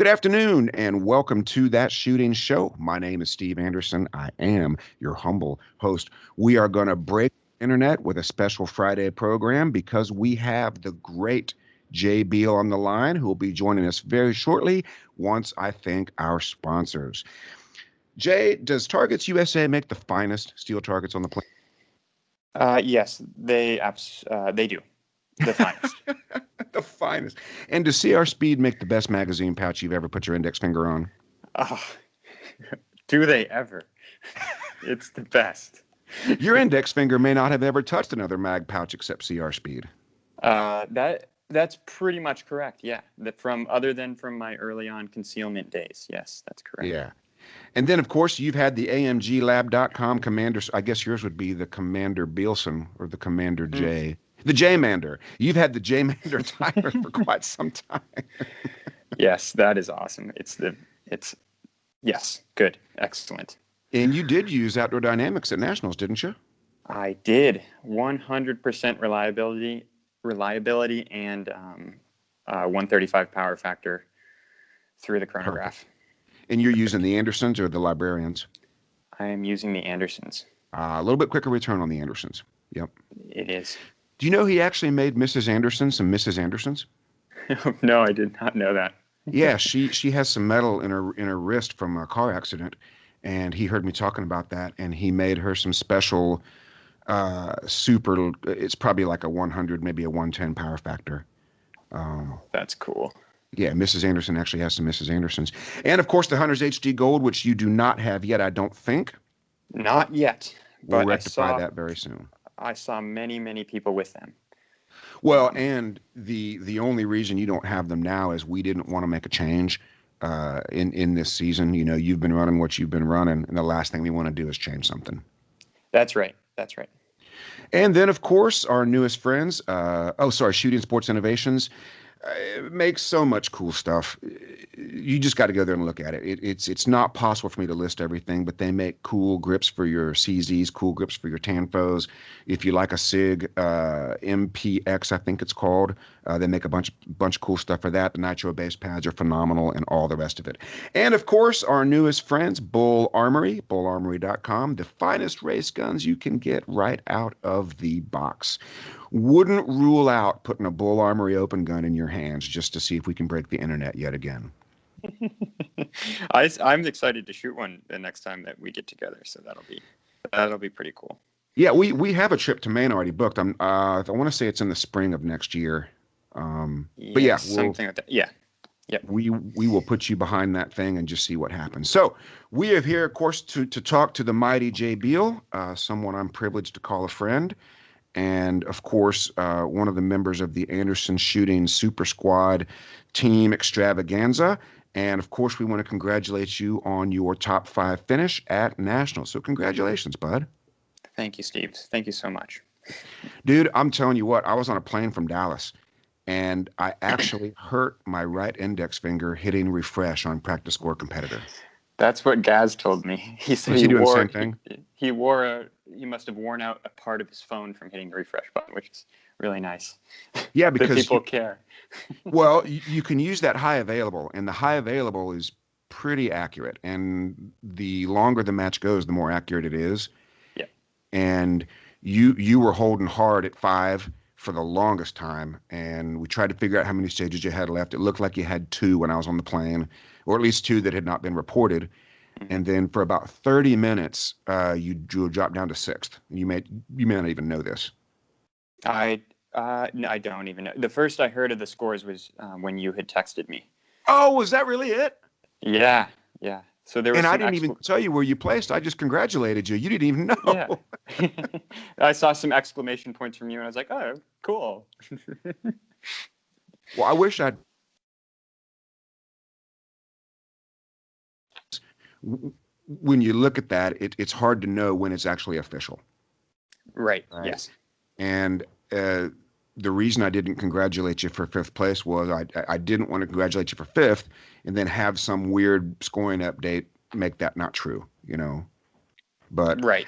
Good afternoon and welcome to That Shooting Show. My name is Steve Anderson. I am your humble host. We are going to break the internet with a special Friday program because we have the great Beal on the line who will be joining us very shortly once I thank our sponsors. Jay, does Targets USA make the finest steel targets on the planet? Yes, they do. The finest. The finest. And does CR Speed make the best magazine pouch you've ever put your index finger on? Oh, do they ever? It's the best. Your index finger may not have ever touched another mag pouch except CR Speed. That's pretty much correct. Yeah, other than from my early on concealment days. Yes, that's correct. Yeah. And then, of course, you've had the AMGlab.com Commander. I guess yours would be the Commander Bealson or the Commander J. The J-Mander. You've had the J-Mander timer for quite some time. Yes, that is awesome. Yes, good. Excellent. And you did use Outdoor Dynamics at Nationals, didn't you? I did. 100% reliability and 135 power factor through the chronograph. Perfect. And you're using the Andersons or the Librarians? I am using the Andersons. A little bit quicker return on the Andersons. Yep. It is. Do you know he actually made Mrs. Anderson some Mrs. Andersons? No, I did not know that. Yeah, she has some metal in her wrist from a car accident, and he heard me talking about that, and he made her some special super. It's probably like a 100, maybe a 110 power factor. That's cool. Yeah, Mrs. Anderson actually has some Mrs. Andersons, and of course the Hunter's HD Gold, which you do not have yet, I don't think. Not yet. We'll rectify that very soon. I saw many people with them. Well, and the only reason you don't have them now is we didn't want to make a change in this season. You know, you've been running what you've been running, and the last thing we want to do is change something. That's right. And then, of course, our newest friends, Shooting Sports Innovations, makes so much cool stuff. You just got to go there and look at it. It's not possible for me to list everything, but they make cool grips for your CZs, cool grips for your Tanfos. If you like a SIG MPX, I think it's called, they make a bunch of cool stuff for that. The nitro-based pads are phenomenal and all the rest of it. And, of course, our newest friends, Bull Armory, bullarmory.com, the finest race guns you can get right out of the box. Wouldn't rule out putting a Bull Armory open gun in your hands just to see if we can break the internet yet again. I'm excited to shoot one the next time that we get together, so that'll be pretty cool. Yeah, we have a trip to Maine already booked. I want to say it's in the spring of next year. But yeah, something like that. Yeah. Yep. We will put you behind that thing and just see what happens. So we are here, of course, to talk to the mighty Jay Beal, someone I'm privileged to call a friend. And, of course, one of the members of the Anderson Shooting Super Squad Team Extravaganza. And, of course, we want to congratulate you on your top 5 finish at Nationals. So congratulations, bud. Thank you, Steve. Thank you so much. Dude, I'm telling you what, I was on a plane from Dallas, and I actually hurt my right index finger hitting refresh on Practice Score Competitor. That's what Gaz told me. He said he doing the same thing? He must have worn out a part of his phone from hitting the refresh button, which is really nice. Yeah, because people care. Well, you can use that high available, and the high available is pretty accurate. And the longer the match goes, the more accurate it is. Yeah. And you were holding hard at 5 for the longest time, and we tried to figure out how many stages you had left. It looked like you had 2 when I was on the plane, or at least 2 that had not been reported. And then for about 30 minutes, you dropped down to 6th. You may not even know this. I don't even know. The first I heard of the scores was when you had texted me. Oh, was that really it? Yeah. So there was. And I didn't even tell you where you placed. I just congratulated you. You didn't even know. Yeah. I saw some exclamation points from you, and I was like, "Oh, cool." Well, I wish I'd. When you look at that, it's hard to know when it's actually official. Right. Yes. And the reason I didn't congratulate you for 5th place was I didn't want to congratulate you for 5th and then have some weird scoring update make that not true, you know. But right.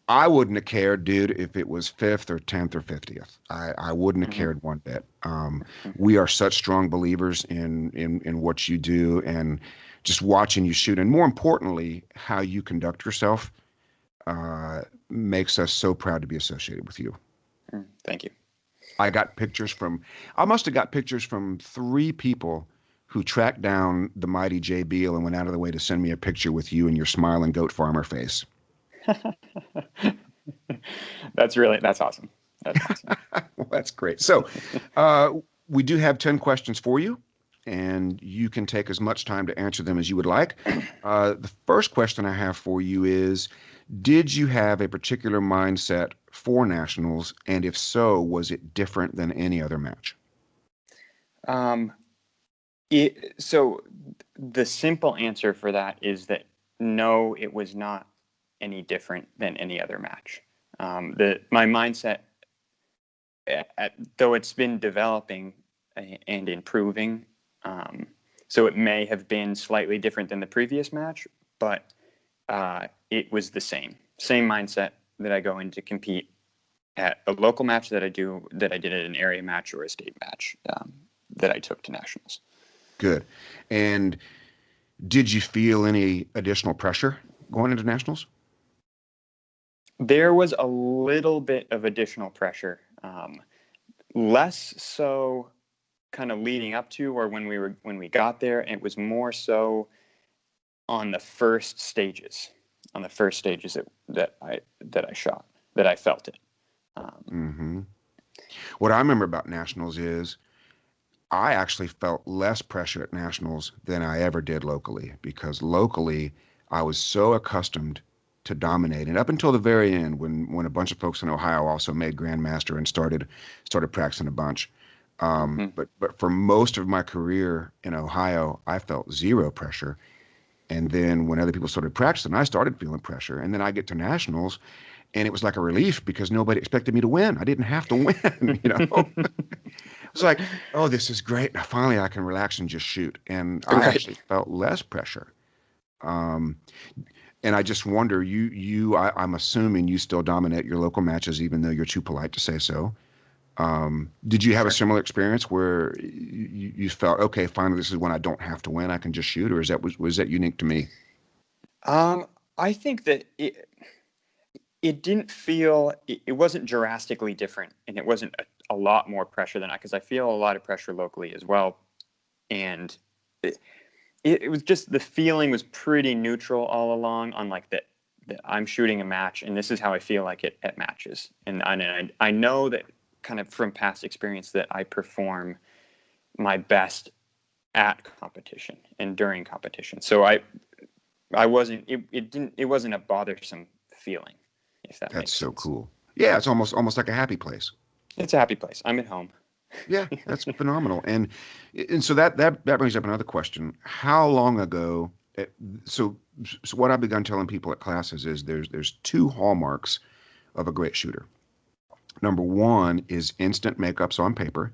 I wouldn't have cared, dude, if it was fifth or 10th or 50th. I wouldn't have Hmm. cared one bit. Hmm. We are such strong believers in what you do and just watching you shoot, and more importantly, how you conduct yourself makes us so proud to be associated with you. Thank you. I got pictures from, I must have got pictures from three people who tracked down the mighty Jay Beal and went out of the way to send me a picture with you and your smiling goat farmer face. That's awesome. That's awesome. Well, that's great. So, uh, we do have 10 questions for you, and you can take as much time to answer them as you would like. The first question I have for you is, did you have a particular mindset for nationals? And if so, was it different than any other match? Um, so the simple answer for that is that no, it was not any different than any other match. My mindset, though it's been developing and improving, um, so it may have been slightly different than the previous match, but it was the same mindset that I go in to compete at a local match that I did at an area match or a state match that I took to nationals. Good. And did you feel any additional pressure going into nationals? There was a little bit of additional pressure, less so kind of leading up to or when we got there. It was more so on the first stages, that I shot, that I felt it. Um, Hmm. What I remember about nationals is I actually felt less pressure at nationals than I ever did locally because locally I was so accustomed to dominating up until the very end when a bunch of folks in Ohio also made Grandmaster and started practicing a bunch. mhm. But for most of my career in Ohio, I felt zero pressure. And then when other people started practicing, I started feeling pressure. And then I get to nationals, and it was like a relief because nobody expected me to win. I didn't have to win, you know. It's like, oh, this is great. Now finally I can relax and just shoot. And I Right. actually felt less pressure. Um, and I just wonder, I'm assuming you still dominate your local matches, even though you're too polite to say so. Did you have a Sure. similar experience where you felt, okay, finally, this is when I don't have to win, I can just shoot, or was that unique to me? Um, I think that it didn't feel it wasn't drastically different, and it wasn't a lot more pressure than I because I feel a lot of pressure locally as well, and it, it was just the feeling was pretty neutral all along on like that I'm shooting a match and this is how I feel like it at matches, and I know that kind of from past experience that I perform my best at competition and during competition. So I wasn't it wasn't a bothersome feeling, if that That's makes so sense. cool. Yeah, it's almost like a happy place. It's a happy place. I'm at home. Yeah, that's phenomenal. And so that brings up another question. How long ago? So so what I've begun telling people at classes is there's two hallmarks of a great shooter. Number one is instant makeups on paper,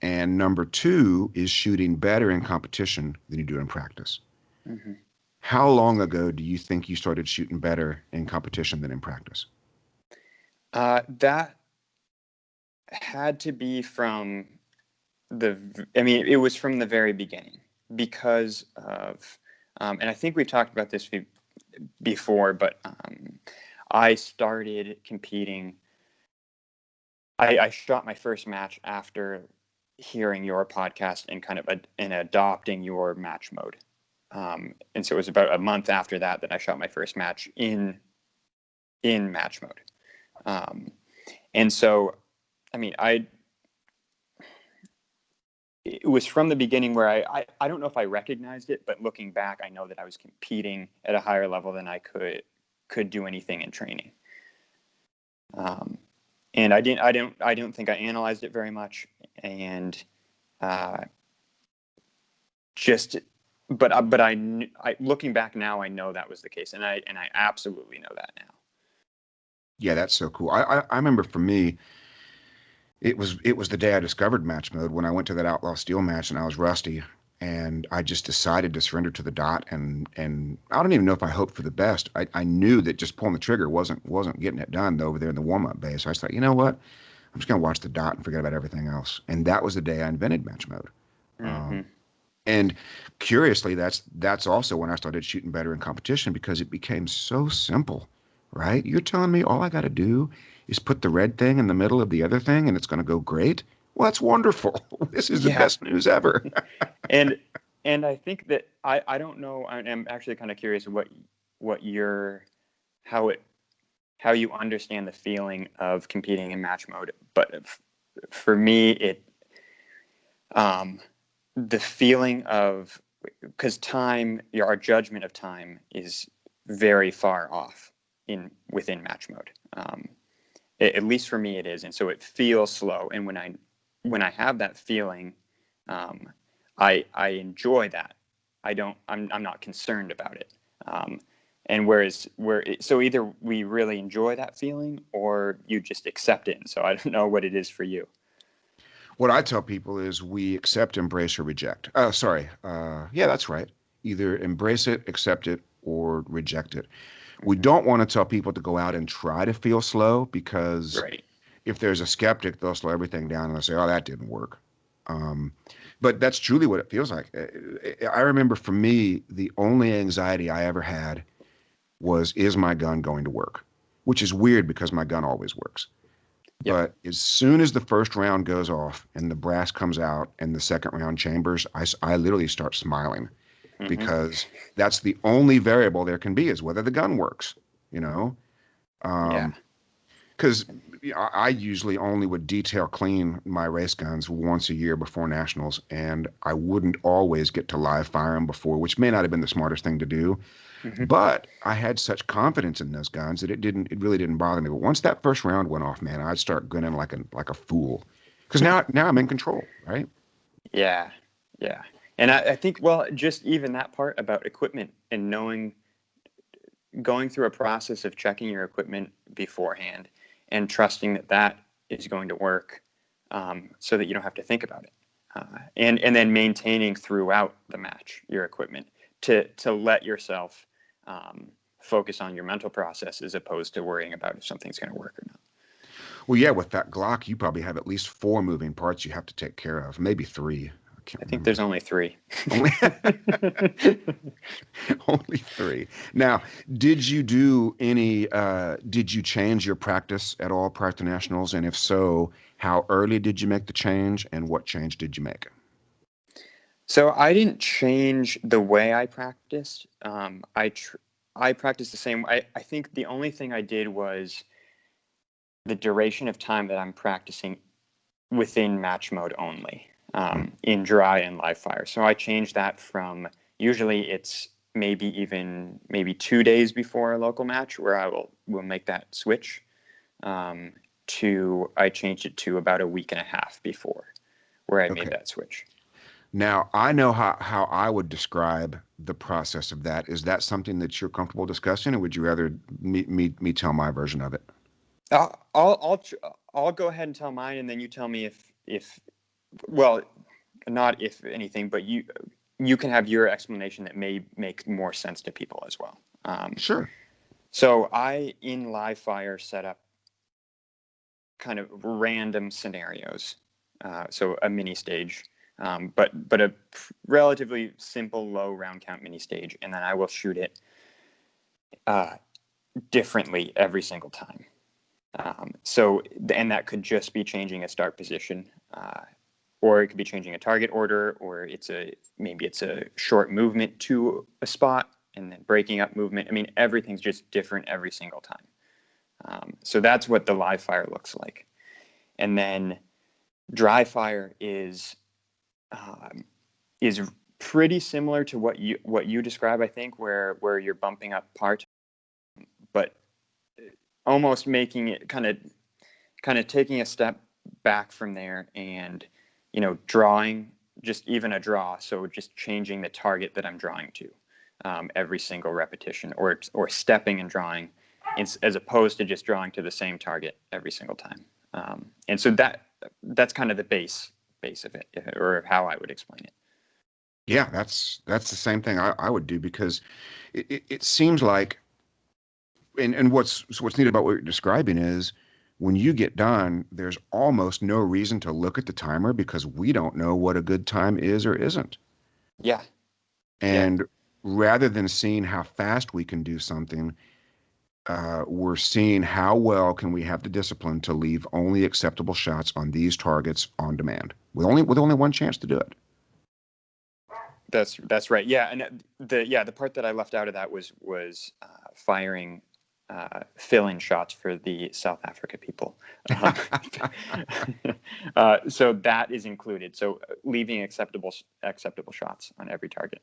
and number two is shooting better in competition than you do in practice. Hmm. How long ago do you think you started shooting better in competition than in practice? That had to be from I mean, it was from the very beginning because of, and I think we've talked about this before, but I started competing. I shot my first match after hearing your podcast and kind of and adopting your match mode. And so it was about a month after that that I shot my first match in match mode. Um, and so, I mean, it was from the beginning where I don't know if I recognized it, but looking back, I know that I was competing at a higher level than I could do anything in training. Um, and I don't think I analyzed it very much, and uh, just but I looking back now, I know that was the case, and I absolutely know that now. Yeah, that's so cool. I remember for me, it was the day I discovered match mode when I went to that Outlaw Steel match and I was rusty. and I just decided to surrender to the dot. And I don't even know if I hoped for the best. I knew that just pulling the trigger wasn't getting it done over there in the warm up bay. So I thought, you know what? I'm just gonna watch the dot and forget about everything else. And that was the day I invented match mode. Hmm. Um, and curiously, that's also when I started shooting better in competition because it became so simple, right? You're telling me all I got to do is put the red thing in the middle of the other thing and it's going to go great? Well, that's wonderful. This is the Yeah. best news ever. And I think that I don't know. I'm actually kind of curious what your how it how you understand the feeling of competing in match mode. But for me, um, the feeling of, because time, our judgment of time is very far off in within match mode. At least for me, it is, and so it feels slow. And when I have that feeling, um, I enjoy that. I'm not concerned about it. Um, and so either we really enjoy that feeling or you just accept it. And so I don't know what it is for you. What I tell people is we accept, embrace, or reject. Sorry. Yeah, that's right. Either embrace it, accept it, or reject it. We Hmm. don't want to tell people to go out and try to feel slow because Right. if there's a skeptic, they'll slow everything down and they'll say, "Oh, that didn't work." Um, but that's truly what it feels like. I remember for me, the only anxiety I ever had was, "Is my gun going to work?" Which is weird because my gun always works. Yep. But as soon as the first round goes off and the brass comes out and the second round chambers, I literally start smiling Hmm. because that's the only variable there can be is whether the gun works, you know? Yeah. Um, because I usually only would detail clean my race guns once a year before nationals, and I wouldn't always get to live fire them before, which may not have been the smartest thing to do. Hmm. But I had such confidence in those guns that it really didn't bother me. But once that first round went off, man, I'd start grinning like a fool, because now I'm in control, right? Yeah. Yeah. And I think, well, just even that part about equipment and knowing, going through a process of checking your equipment beforehand and trusting that that is going to work, so that you don't have to think about it. And then maintaining throughout the match your equipment to let yourself, um, focus on your mental process as opposed to worrying about if something's going to work or not. Well, yeah, with that Glock, you probably have at least four moving parts you have to take care of, maybe three. I can't I think there's remember. only three. Only only three. Now, did you change your practice at all prior to nationals? And if so, how early did you make the change and what change did you make? So I didn't change the way I practiced. I practiced the same. I think the only thing I did was the duration of time that I'm practicing within match mode only, Mm, in dry and live fire. So I changed that from, usually it's maybe 2 days before a local match where I will make that switch, um, to I changed it to about a week and a half before where I made okay. that switch. Now, I know how I would describe the process of that. Is that something that you're comfortable discussing, or would you rather me tell my version of it? I'll go ahead and tell mine, and then you tell me if well, not if anything, but you can have your explanation that may make more sense to people as well. Sure. So I, in live fire, set up kind of random scenarios. So a mini stage, but a relatively simple low round count mini stage, and then I will shoot it, uh, differently every single time. And that could just be changing a start position, or it could be changing a target order, or maybe it's a short movement to a spot and then breaking up movement. I mean, everything's just different every single time. So that's what the live fire looks like. And then dry fire um, is pretty similar to what you describe, I think, where you're bumping up part, but almost making it kind of taking a step back from there and, drawing, just even a draw. So just changing the target that I'm drawing to, every single repetition, or stepping and drawing, as opposed to just drawing to the same target every single time. And so that's kind of the base of it, or how I would explain it. Yeah, that's the same thing I would do because it seems like and what's neat about what you're describing is when you get done, there's almost no reason to look at the timer because we don't know what a good time is or isn't. Yeah, yeah, And rather than seeing how fast we can do something, we're seeing how well can we have the discipline to leave only acceptable shots on these targets on demand with only one chance to do it. that's right. Yeah, and the part that I left out of that was firing fill-in shots for the South Africa people. Um, so that is included. So leaving acceptable shots on every target.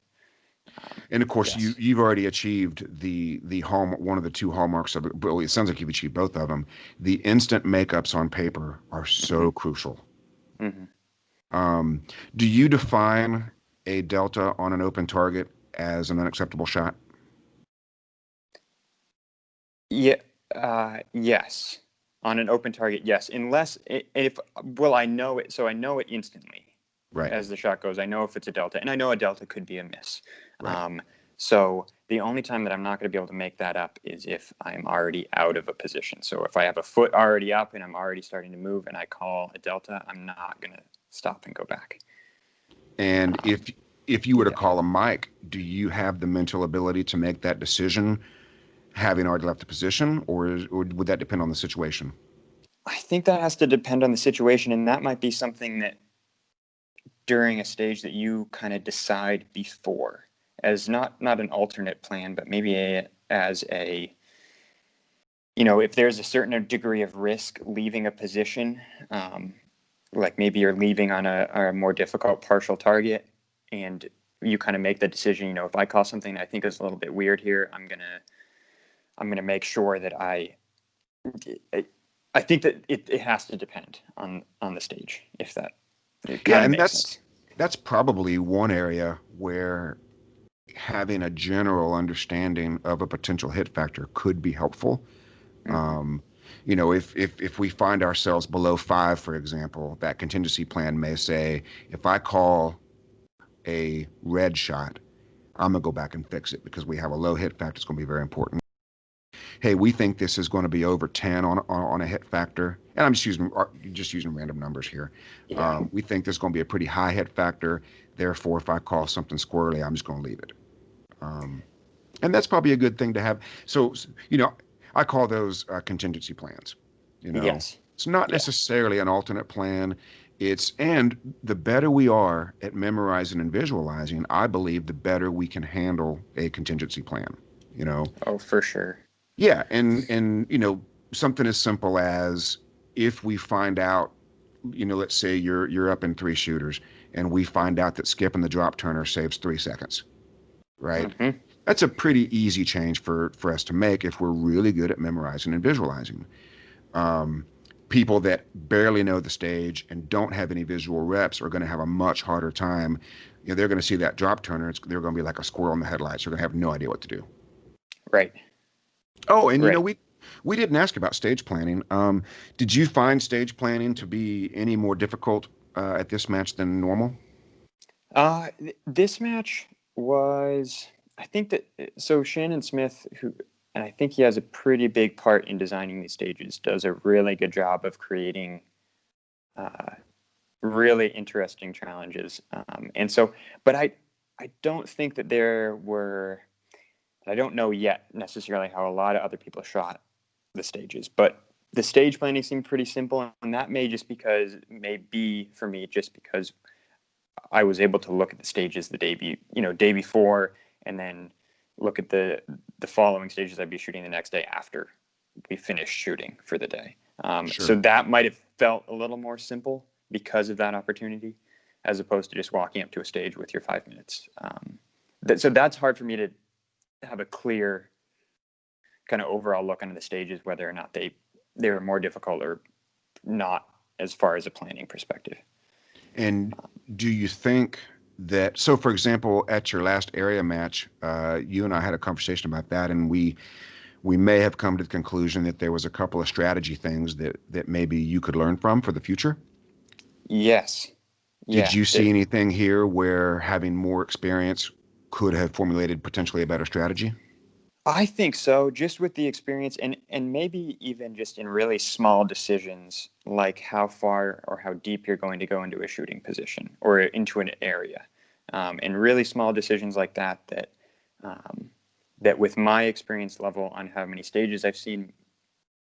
And of course, Yes. you've already achieved the hall one of the two hallmarks of it. Well, it sounds like you've achieved both of them. The instant makeups on paper are Hmm. so crucial. Hmm. Um, do you define a delta on an open target as an unacceptable shot? Yeah. Yes. On an open target, yes. Unless if well, I know it. So I know it instantly Right, as the shot goes. I know if it's a delta, and I know a delta could be a miss. right. Um, so the only time that I'm not going to be able to make that up is if I'm already out of a position. So if I have a foot already up and I'm already starting to move, and I call a delta, I'm not going to stop and go back. And Um, if you were to yeah. call a mic, do you have the mental ability to make that decision having already left the position, or would that depend on the situation? I think that has to depend on the situation, and that might be something that during a stage that you kind of decide before as not an alternate plan, but maybe as a if there's a certain degree of risk leaving a position, um, like maybe you're leaving on a more difficult partial target, and you kind of make the decision. If I call something I think is a little bit weird here, I'm gonna make sure that I think that it has to depend on the stage, if that it Yeah, kind of and makes that's sense. that's probably one area where having a general understanding of a potential hit factor could be helpful. Hmm. Um, if we find ourselves below 5, for example, that contingency plan may say, if I call a red shot, I'm gonna go back and fix it because we have a low hit factor. It's gonna be very important. Hey, we think this is going to be over 10 on a hit factor, and I'm just using random numbers here. Yeah. We think there's going to be a pretty high hit factor. Therefore, if I call something squirrely, I'm just going to leave it. Um, and that's probably a good thing to have. So, I call those contingency plans. You know, Yes. it's not Yeah. necessarily an alternate plan. And the better we are at memorizing and visualizing, I believe the better we can handle a contingency plan. You know, Oh, for sure. yeah, and something as simple as if we find out, let's say you're up in three shooters, and we find out that skipping the drop turner saves 3 seconds, right? Hmm. That's a pretty easy change for us to make if we're really good at memorizing and visualizing. Um, People that barely know the stage and don't have any visual reps are going to have a much harder time. They're going to see that drop turner. They're going to be like a squirrel in the headlights. They're going to have no idea what to do. Right. Oh, and Right. we didn't ask about stage planning. Did you find stage planning to be any more difficult at this match than normal? This match was, I think that so Shannon Smith, who, and I think he has a pretty big part in designing these stages, does a really good job of creating uh, really interesting challenges. And so, but I don't think that there were. I don't know yet necessarily how a lot of other people shot the stages, but the stage planning seemed pretty simple, and that may be for me just because I was able to look at the stages the day before, and then look at the following stages I'd be shooting the next day after we finished shooting for the day. So Sure. that might have felt a little more simple because of that opportunity, as opposed to just walking up to a stage with your 5 minutes. So that's hard for me to have a clear kind of overall look into the stages, whether or not they were more difficult or not, as far as a planning perspective. And do you think that, so for example, at your last area match, you and I had a conversation about that, and we may have come to the conclusion that there was a couple of strategy things that maybe you could learn from for the future? Yes. Did Yeah, you see anything here where having more experience could have formulated potentially a better strategy? I think so, just with the experience and maybe even just in really small decisions like how far or how deep you're going to go into a shooting position or into an area. And really small decisions like um, that with my experience level on how many stages I've seen,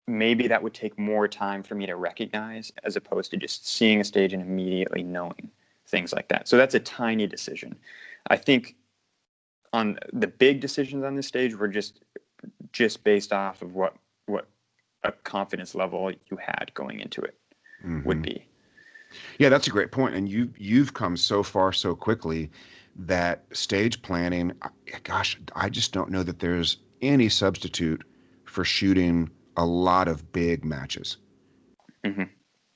maybe that would take more time for me to recognize as opposed to just seeing a stage and immediately knowing things like that. So that's a tiny decision. I think on the big decisions on this stage were just based off of what a confidence level you had going into it would Hmm. be. Yeah, that's a great point. And you've come so far so quickly that stage planning, gosh, I just don't know that there's any substitute for shooting a lot of big matches. Hmm.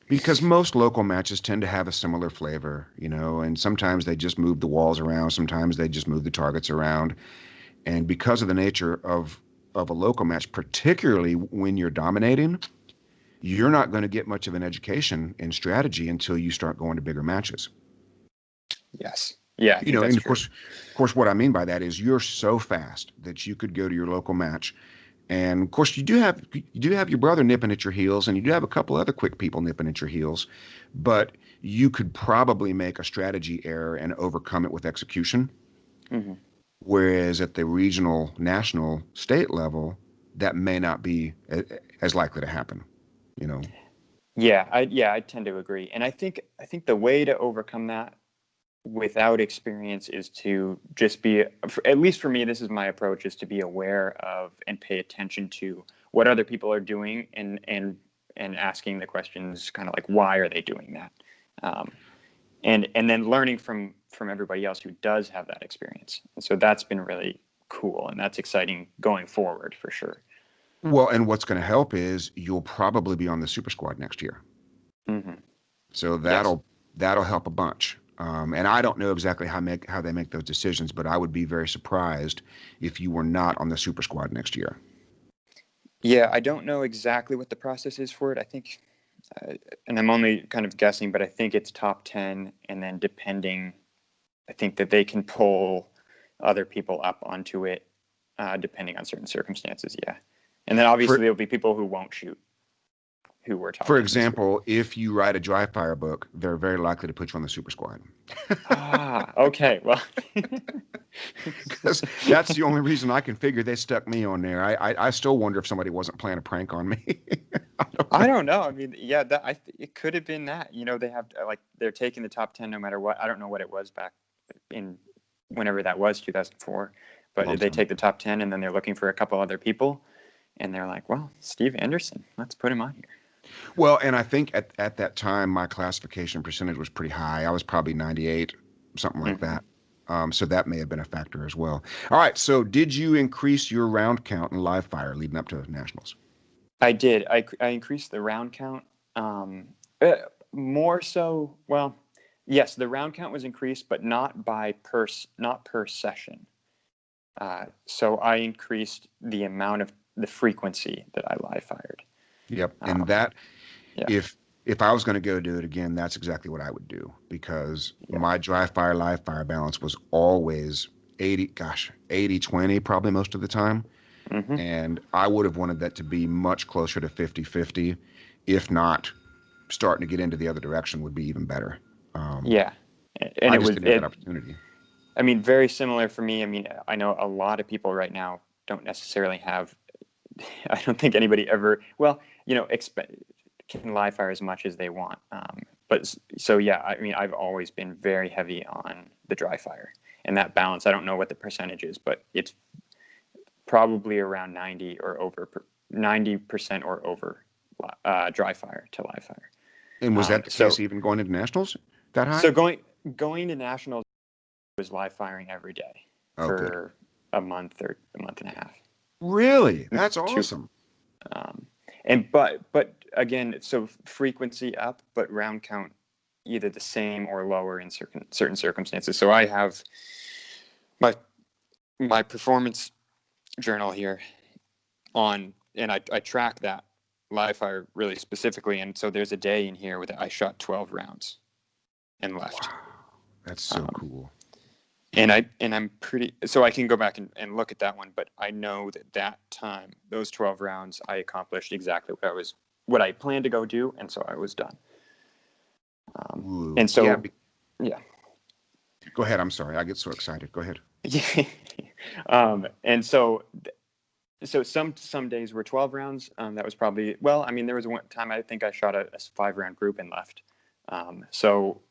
Because most local matches tend to have a similar flavor, and sometimes they just move the walls around, sometimes they just move the targets around. And because of the nature of a local match, particularly when you're dominating, you're not going to get much of an education in strategy until you start going to bigger matches. Yes. Yeah, I think that's And of true. course, what I mean by that is you're so fast that you could go to your local match, and of course, you do have your brother nipping at your heels, and you do have a couple other quick people nipping at your heels, but you could probably make a strategy error and overcome it with execution. Hmm. Whereas at the regional, national, state level, that may not be as likely to happen. You know, Yeah, I tend to agree, and I think the way to overcome that without experience is to just be, at least for me, this is my approach, is to be aware of and pay attention to what other people are doing and asking the questions kind of like why are they doing that, um, and then learning from everybody else who does have that experience. And so that's been really cool and that's exciting going forward for sure. well, and what's going to help is you'll probably be on the super squad next year. Hmm. So Yes. that'll help a bunch. And I don't know exactly how they make those decisions, but I would be very surprised if you were not on the super squad next year. Yeah, I don't know exactly what the process is for it. I think, uh, and I'm only kind of guessing, but I think it's top 10. And then depending, I think that they can pull other people up onto it depending on certain circumstances. Yeah. And then For obviously there'll be people who won't shoot who were top for 10 this year. example, if you write a dry fire book, they're very likely to put you on the super squad. Ah, okay. Well, Because that's the only reason I can figure they stuck me on there. I still wonder if somebody wasn't playing a prank on me. I don't I know. don't know. I mean, yeah, it could have been that. They have like they're taking the top 10 no matter what. I don't know what it was back in whenever that was, 2004, Long but they time take the ago. top 10 and then they're looking for a couple other people and they're like, well, Steve Anderson, let's put him on here. Well, and I think at that time my classification percentage was pretty high. I was probably 98, something like Hmm. that. So that may have been a factor as well. All right. So did you increase your round count in live fire leading up to nationals? I did. I increased the round count. Um, uh, More so, well, yes, the round count was increased, but not per session. So I increased the amount of the frequency that I live fired. Yep. And Um, that yeah, if I was going to go do it again, that's exactly what I would do because yeah. my dry fire live fire balance was always 80/20 probably most of the time. Hmm. And I would have wanted that to be much closer to 50/50, if not starting to get into the other direction would be even better. Um, Yeah, and I it just was didn't have that it. opportunity. I mean, very similar for me. I mean, I know a lot of people right now don't necessarily have. I don't think anybody ever. Well, can live fire as much as they want. But so yeah, I mean, I've always been very heavy on the dry fire, and that balance. I don't know what the percentage is, but it's probably around 90% or over dry fire to live fire. And was that the case So even going into nationals that high? so going to nationals was live firing every day Oh, good. for a month or a month and a half. Really? That's Two, awesome. um, but again, so frequency up, but round count either the same or lower in certain circumstances. So I have my my performance journal here on, and I track that live fire really specifically. And so there's a day in here where I shot 12 rounds, and left. Wow, that's so Um, cool. I'm pretty, so I can go back and look at that one, but I know that that time, those 12 rounds, I accomplished exactly what I planned to go do, and so I was done. Ooh, And yeah. so, yeah. Go ahead. I'm sorry. I get so excited. Go ahead. Yeah. And so some days were 12 rounds. That was probably, well, I mean, there was one time I think I shot a 5 round group and left. So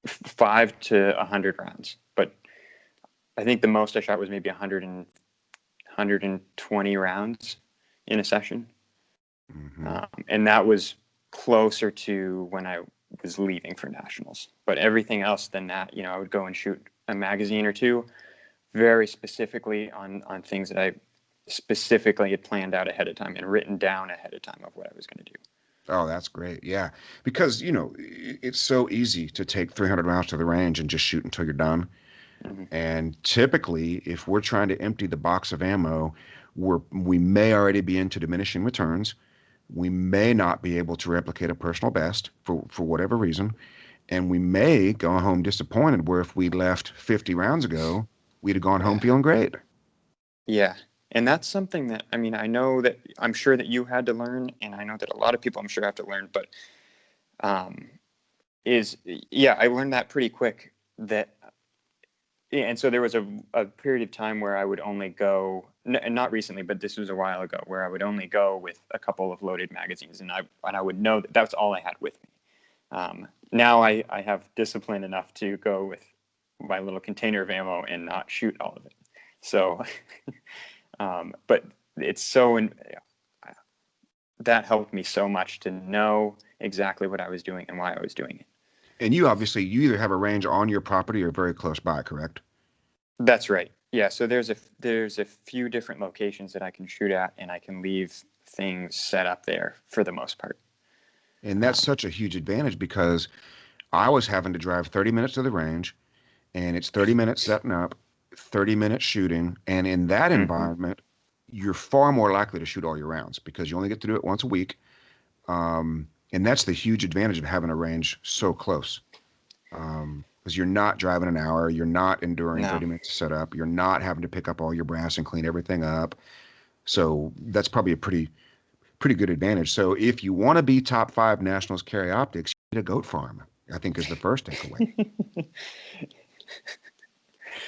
5 to 100 rounds, but I think the most I shot was maybe 120 rounds in a session. Hmm. And that was closer to when I was leaving for nationals. But everything else than that, I would go and shoot a magazine or two, very specifically on things that I specifically had planned out ahead of time and written down ahead of time of what I was going to do. Oh, that's great. Yeah, because it's so easy to take 300 rounds to the range and just shoot until you're done. Mm-hmm. And typically, if we're trying to empty the box of ammo, we may already be into diminishing returns. We may not be able to replicate a personal best for whatever reason, and we may go home disappointed. Where if we left 50 rounds ago, we'd have gone home Yeah. feeling great. Yeah. And that's something that, I mean, I'm sure that you had to learn, and I know that a lot of people I'm sure have to learn, but um, yeah, I learned that pretty quick. Yeah, and so there was a period of time where I would only go, not recently, but this was a while ago, where I would only go with a couple of loaded magazines, and I would know that that's all I had with me. Now I have discipline enough to go with my little container of ammo and not shoot all of it. So, but it's that helped me so much to know exactly what I was doing and why I was doing it. And you either have a range on your property or very close by, correct? That's right. Yeah. So there's a few different locations that I can shoot at, and I can leave things set up there for the most part. And that's Um, such a huge advantage because I was having to drive 30 minutes to the range, and it's 30 minutes setting up, 30 minutes shooting. And in that mhm. environment, you're far more likely to shoot all your rounds because you only get to do it once a week. And that's the huge advantage of having a range so close. Because you're not driving an hour, you're not enduring No. 30 minutes to set up, you're not having to pick up all your brass and clean everything up. So that's probably a pretty good advantage. So if you want to be top five nationals carry optics, you need a goat farm, I think is the first takeaway,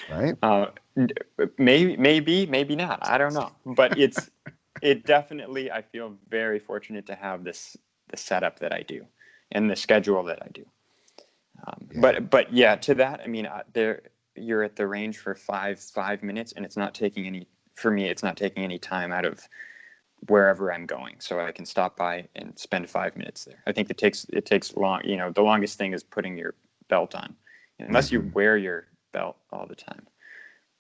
right? uh, maybe not. I don't know, but it definitely. I feel very fortunate to have the setup that I do, and the schedule that I do. Yeah. But yeah, to that, I mean, you're at the range for 5 minutes, and it's not taking any for me. It's not taking any time out of wherever I'm going, so I can stop by and spend 5 minutes there. I think it takes long. The longest thing is putting your belt on, unless you Hmm. wear your belt all the time.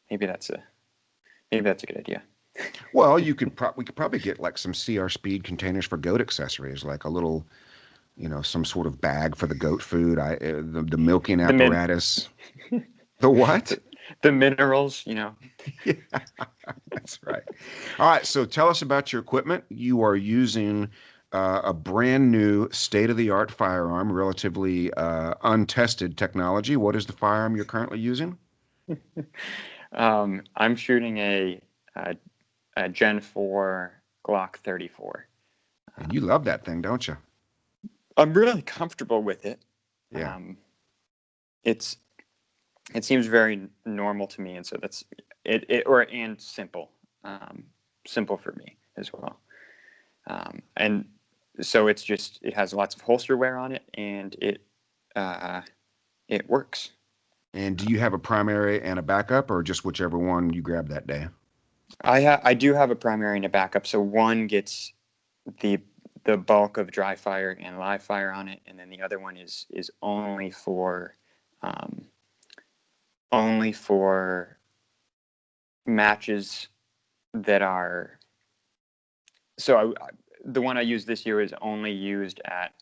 Maybe that's a maybe that's a good idea. Well, we could probably get like some CR Speed containers for goat accessories, like a little, some sort of bag for the goat food. The milking The min apparatus. The what? the, the minerals, Yeah, that's right. All right. So tell us about your equipment. You are using a brand new state of the art firearm, relatively untested technology. What is the firearm you're currently using? I'm shooting a, a Gen 4 Glock 34. And you love that thing, don't you? I'm really comfortable with it. Yeah. Um, it's it seems very normal to me, and so that's and simple, um, simple for me as well. And so it has lots of holster wear on it, and uh, it works. And do you have a primary and a backup, or just whichever one you grab that day? I do have a primary and a backup, so one gets the the bulk of dry fire and live fire on it, and then the other one is um, only for matches that are the one I used this year is only used at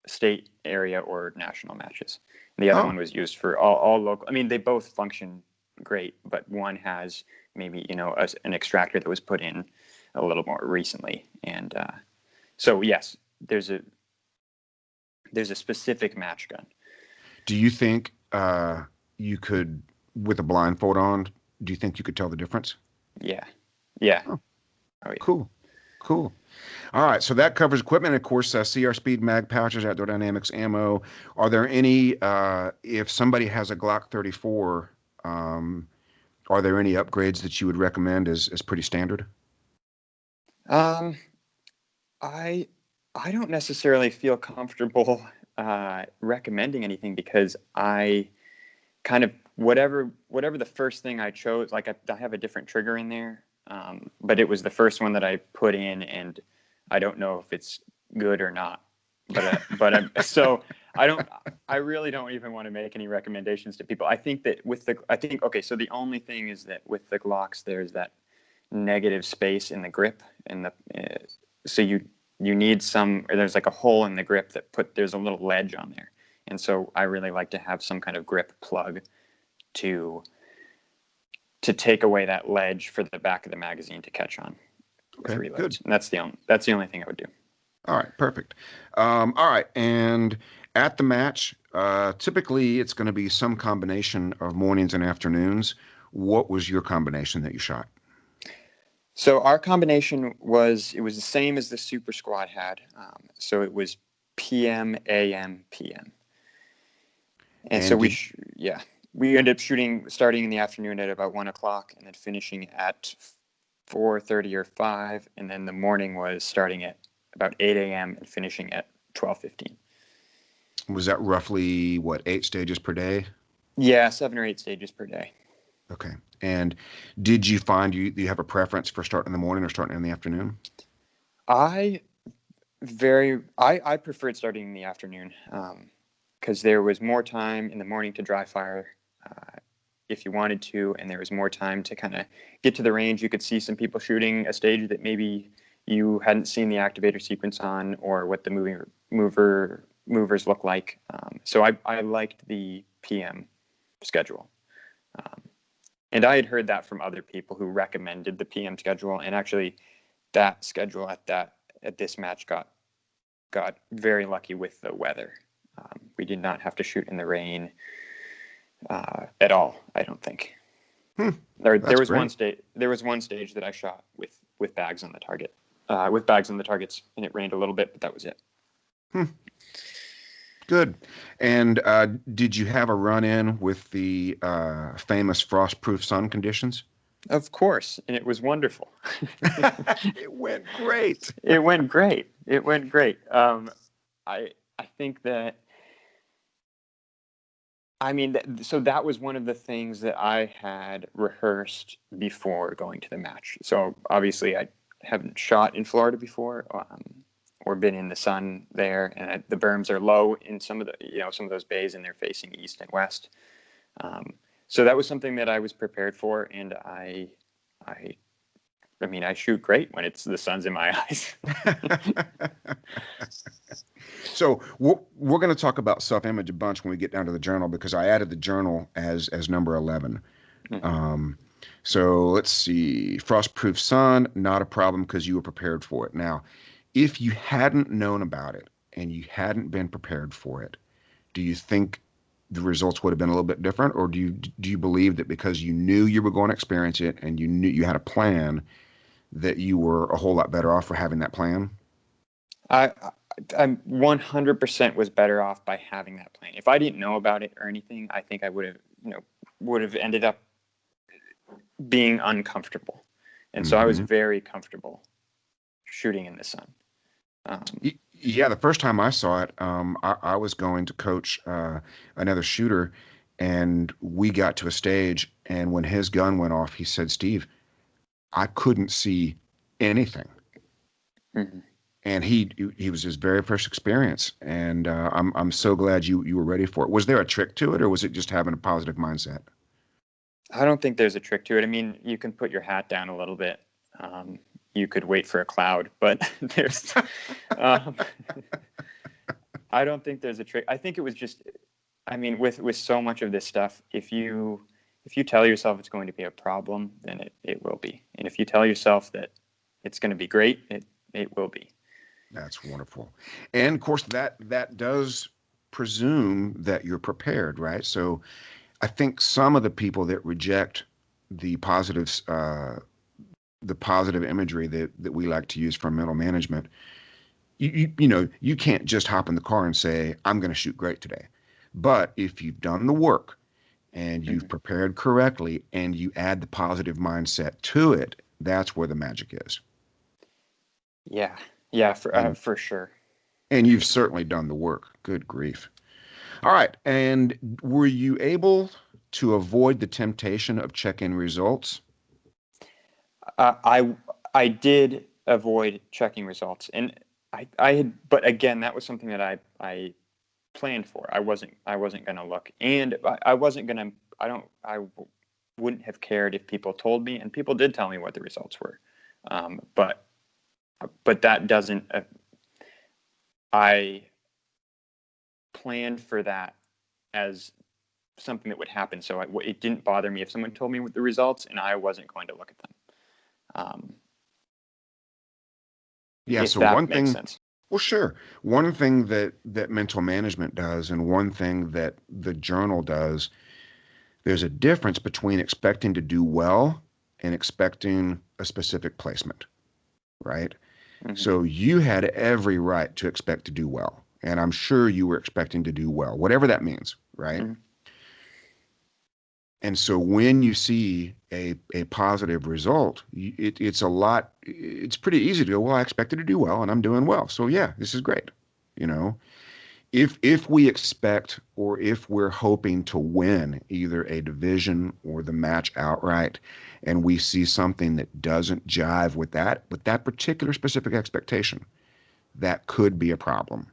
state area or national matches. And the other Oh, one was used for all local. I mean, they both function great, but one has maybe an extractor that was put in a little more recently, and so yes, there's there's a specific match gun. Do you think you could, with a blindfold on, do you think you could tell the difference? Yeah. Yeah. Oh, Oh yeah. cool. Cool. All right. So that covers equipment. Of course, CR Speed mag pouches, Outdoor Dynamics ammo. Are there any, if somebody has a Glock 34, are there any upgrades that you would recommend as pretty standard? Um, I I don't necessarily feel comfortable recommending anything because I kind of whatever the first thing I chose, like I have a different trigger in there, but it was the first one that I put in, and I don't know if it's good or not. So I don't. I really don't even want to make any recommendations to people. I think that I think okay. So the only thing is that with the Glocks, there's that negative space in the grip, and so you need some. Or there's like a hole in the grip there's a little ledge on there, and so I really like to have some kind of grip plug to take away that ledge for the back of the magazine to catch on with Okay, good. reloads. And that's the only thing I would do. All right, perfect. All right, and at the match, typically it's going to be some combination of mornings and afternoons. What was your combination that you shot? So our combination was the same as the Super Squad had. So it was PM, AM, PM. And so And did we ended up starting in the afternoon at about 1 o'clock and then finishing at 4:30 or 5. And then the morning was starting at about 8 a.m. and finishing at 12:15. was that roughly what, 8 stages per day? Yeah, 7 or 8 stages per day. Okay. And did you find you have a preference for starting in the morning or starting in the afternoon? I I preferred starting in the afternoon because there was more time in the morning to dry fire if you wanted to, and there was more time to kind of get to the range. You could see some people shooting a stage that maybe you hadn't seen the activator sequence on, or what the movers look like. So I liked the PM schedule. Um, and I had heard that from other people who recommended the PM schedule, and actually that schedule at this match got very lucky with the weather. We did not have to shoot in the rain at all. I don't think. Hmm, There that's was one great. stage. There was one stage that I shot with bags on the target, with bags on the targets, and it rained a little bit, but that was it. Hmm, good. And did you have a run-in with the famous frost-proof sun conditions? Of course, and it was wonderful. It went great. It went great. It went great. I think that I mean, so that was one of the things that I had rehearsed before going to the match. So obviously, I haven't shot in Florida before, or been in the sun there, and the berms are low in some of some of those bays, and they're facing east and west. So that was something that I was prepared for, and I, I mean, I shoot great when the sun's in my eyes. So we're going to talk about self-image a bunch when we get down to the journal because I added the journal as number 11. Mm-hmm. So let's see. Frostproof sun, not a problem because you were prepared for it. Now, if you hadn't known about it and you hadn't been prepared for it, do you think the results would have been a little bit different, or do you believe that because you knew you were going to experience it and you knew you had a plan that you were a whole lot better off for having that plan? I, I'm 100% was better off by having that plan. If I didn't know about it or anything, I think I would have ended up being uncomfortable. And so I was Hmm. very comfortable shooting in the sun. Um, Yeah, the first time I saw it, I was going to coach another shooter, and we got to a stage, and when his gun went off, he said, "Steve, I couldn't see anything." mhm. And he was his very first experience, and I'm so glad you were ready for it. Was there a trick to it, or was it just having a positive mindset? I don't think there's a trick to it. I mean, you can put your hat down a little bit. You could wait for a cloud, but there's, um, I don't think there's a trick. I think it was just, I mean, with so much of this stuff, if you tell yourself it's going to be a problem, then it will be. And if you tell yourself that it's going to be great, it will be. That's wonderful. And of course, that does presume that you're prepared, right? So I think some of the people that reject the positives, the positive imagery that we like to use from mental management, you can't just hop in the car and say, I'm going to shoot great today. But if you've done the work and you've Mhm. prepared correctly and you add the positive mindset to it, that's where the magic is. Yeah, yeah, And for sure, and for you've sure. certainly done the work. Good grief. All right. And were you able to avoid the temptation of check-in results? Uh, I I did avoid checking results, and I had, but again, that was something that I planned for. I wasn't gonna look, and I wasn't gonna. Wouldn't have cared if people told me, and people did tell me what the results were. But that doesn't. I planned for that as something that would happen, so it didn't bother me if someone told me what the results, and I wasn't going to look at them. Yeah. If So that one makes thing, sense. well, sure. One thing that mental management does, and one thing that the journal does, there's a difference between expecting to do well and expecting a specific placement, right? Hmm. So you had every right to expect to do well. And I'm sure you were expecting to do well, whatever that means, right? Hmm. And so when you see a positive result, it's pretty easy to go, well, I expected to do well and I'm doing well. So yeah, this is great. You know, if we expect or if we're hoping to win either a division or the match outright, and we see something that doesn't jive with that particular specific expectation, that could be a problem,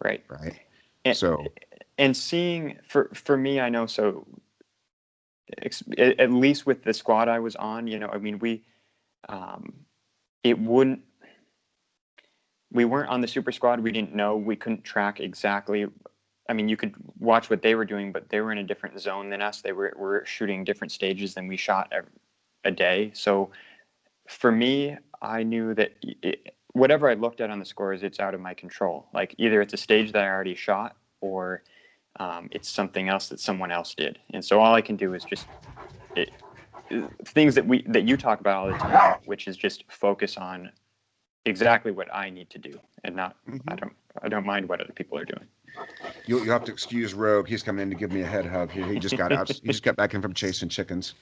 Right. right? And, So, and seeing for me, I know, so at least with the squad I was on, I mean, um, it wouldn't. We weren't on the super squad. We didn't know. We couldn't track exactly. I mean, you could watch what they were doing, but they were in a different zone than us. They were shooting different stages than we shot a day. So for me, I knew that whatever I looked at on the scores, it's out of my control. Like either it's a stage that I already shot, or it's something else that someone else did. And so all I can do is just it, things that you talk about all the time, which is just focus on exactly what I need to do, and not I mhm. don't I don't mind what other people are doing. You'll have to excuse Rogue. He's coming in to give me a head hug. He just got out. He just got back in from chasing chickens,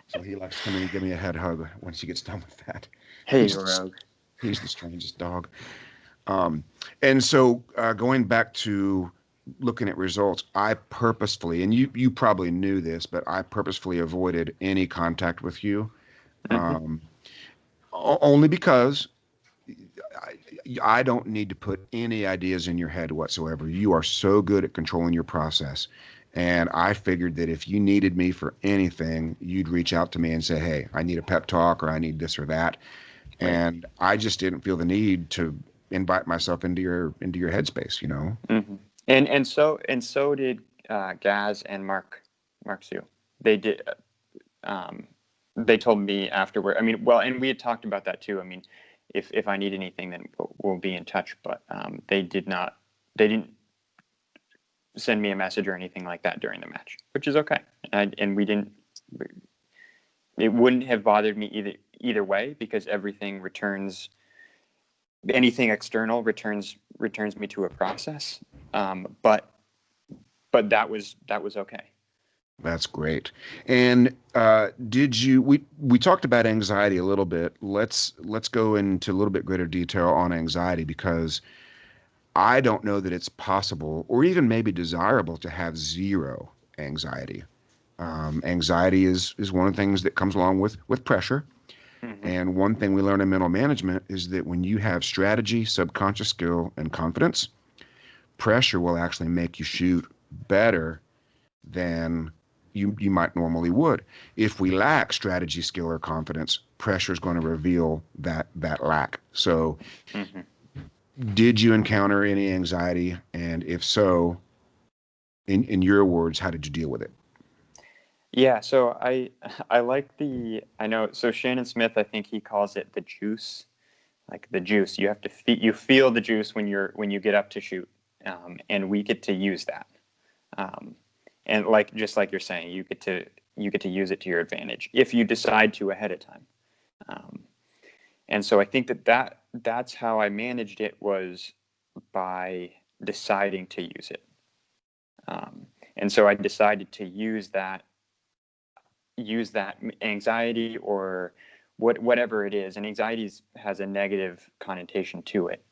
so he likes to come in and give me a head hug once he gets done with that. Hey, He's Rogue. he's the strangest dog. Um, and so going back to looking at results, I purposefully, and you probably knew this, but I purposefully avoided any contact with you, Hmm. um, only because I don't need to put any ideas in your head whatsoever. You are so good at controlling your process. And I figured that if you needed me for anything, you'd reach out to me and say, hey, I need a pep talk or I need this or that. Right. And I just didn't feel the need to invite myself into your headspace. Hmm. And so did Gaz and Mark Sue. They did. Um, they told me afterward. I mean, well, and we had talked about that too. I mean, if I need anything, then we'll be in touch. But they did not. They didn't send me a message or anything like that during the match, which is okay. And we didn't. It wouldn't have bothered me either way, because everything returns, anything external returns me to a process. But that was okay. That's great. And did you we talked about anxiety a little bit. Let's go into a little bit greater detail on anxiety because I don't know that it's possible or even maybe desirable to have zero anxiety. Anxiety is one of the things that comes along with pressure. Hmm. And one thing we learn in mental management is that when you have strategy, subconscious skill, and confidence, pressure will actually make you shoot better than you might normally would. If we lack strategy, skill, or confidence, pressure is going to reveal that lack. So, Hmm. did you encounter any anxiety? And if so, in your words, how did you deal with it? Yeah, so I like I know, so Shannon Smith, I think he calls it the juice. like the juice. You have to you feel the juice when you get up to shoot, and we get to use that. Um, and like just like you're saying, you get to use it to your advantage if you decide to ahead of time. Um, and so I think that's how I managed it, was by deciding to use it. And so I decided to use that anxiety, or whatever it is. And anxiety has a negative connotation to it.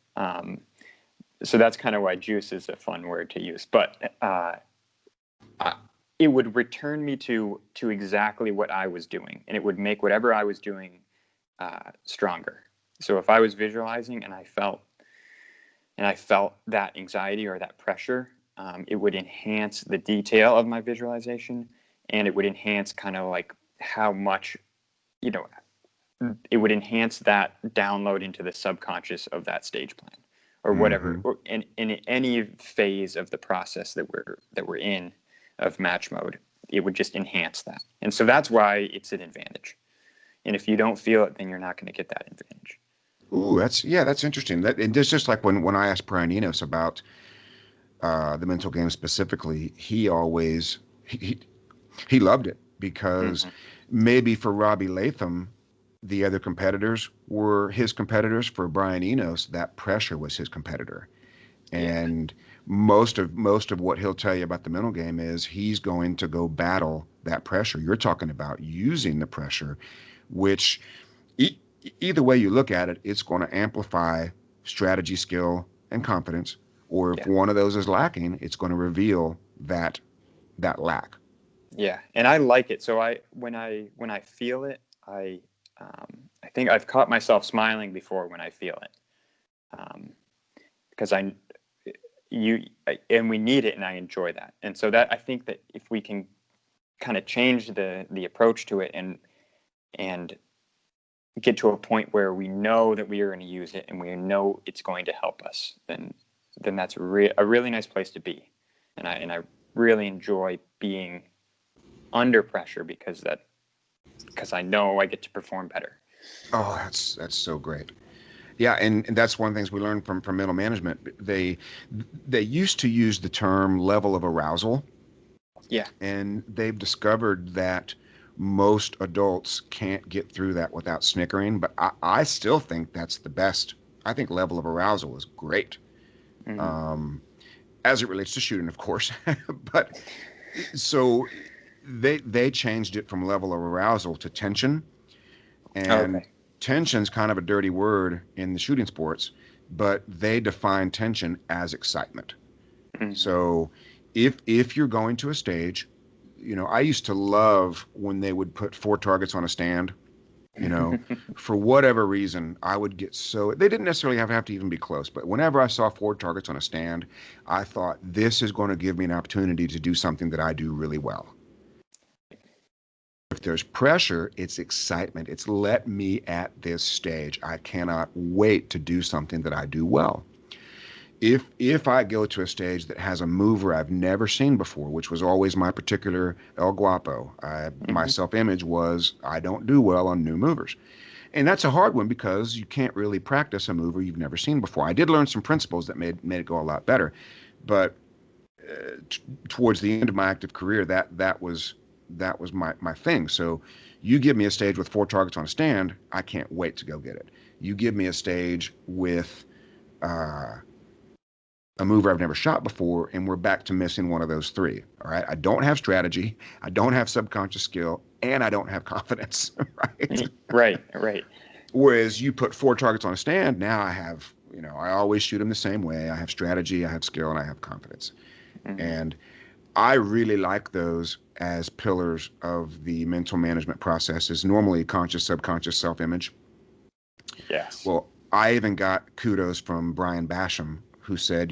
So that's kind of why juice is a fun word to use. But it would return me to exactly what I was doing, and it would make whatever I was doing stronger. So if I was visualizing and I felt that anxiety or that pressure, it would enhance the detail of my visualization, and it would enhance kind of like how much, you know, it would enhance that download into the subconscious of that stage plan, or whatever, Mm-hmm. or in any phase of the process that we're in of match mode. It would just enhance that, and so that's why it's an advantage. And if you don't feel it, then you're not going to get that advantage. Ooh, that's interesting. That and just like when I asked Brian Enos about the mental game specifically, he loved it because Mm-hmm. maybe for Robbie Latham, the other competitors were his competitors. For Brian Enos, that pressure was his competitor. Yeah. And most of what he'll tell you about the mental game is he's going to go battle that pressure. You're talking about using the pressure, which e- either way you look at it, it's going to amplify strategy, skill, and confidence. Or if Yeah. one of those is lacking, it's going to reveal that lack. Yeah, and I like it. So when I feel it, I think I've caught myself smiling before when I feel it, because you and we need it, and I enjoy that. And so that I think that if we can kind of change the approach to it, and get to a point where we know that we are going to use it and we know it's going to help us, then that's a really nice place to be. And I really enjoy being under pressure, because I know I get to perform better. Oh, that's so great. Yeah, and that's one of the things we learned from mental management. They used to use the term level of arousal, Yeah. and they've discovered that most adults can't get through that without snickering. But I still think that's the best. I think level of arousal is great, Mm-hmm. um, as it relates to shooting, of course. But so they changed it from level of arousal to tension, and Okay. tension's kind of a dirty word in the shooting sports, but they define tension as excitement. Mm-hmm. So if you're going to a stage, I used to love when they would put four targets on a stand. You know, for whatever reason, I would get so they didn't necessarily have to even be close, but whenever I saw four targets on a stand, I thought this is going to give me an opportunity to do something that I do really well. If there's pressure, it's excitement. It's let me at this stage. I cannot wait to do something that I do well. If I go to a stage that has a mover I've never seen before, which was always my particular El Guapo, my Mm-hmm. self-image was I don't do well on new movers. And that's a hard one because you can't really practice a mover you've never seen before. I did learn some principles that made it go a lot better, but towards the end of my active career, that was my thing. So you give me a stage with four targets on a stand, I can't wait to go get it. You give me a stage with uh, a mover I've never shot before, and we're back to missing one of those three. All right. I don't have strategy, I don't have subconscious skill, and I don't have confidence. Right. Right. Right. Whereas you put four targets on a stand, now I have, I always shoot them the same way. I have strategy, I have skill, and I have confidence. Mm-hmm. And I really like those as pillars of the mental management process, is normally conscious, subconscious, self-image. Yes. Well, I even got kudos from Brian Basham, who said,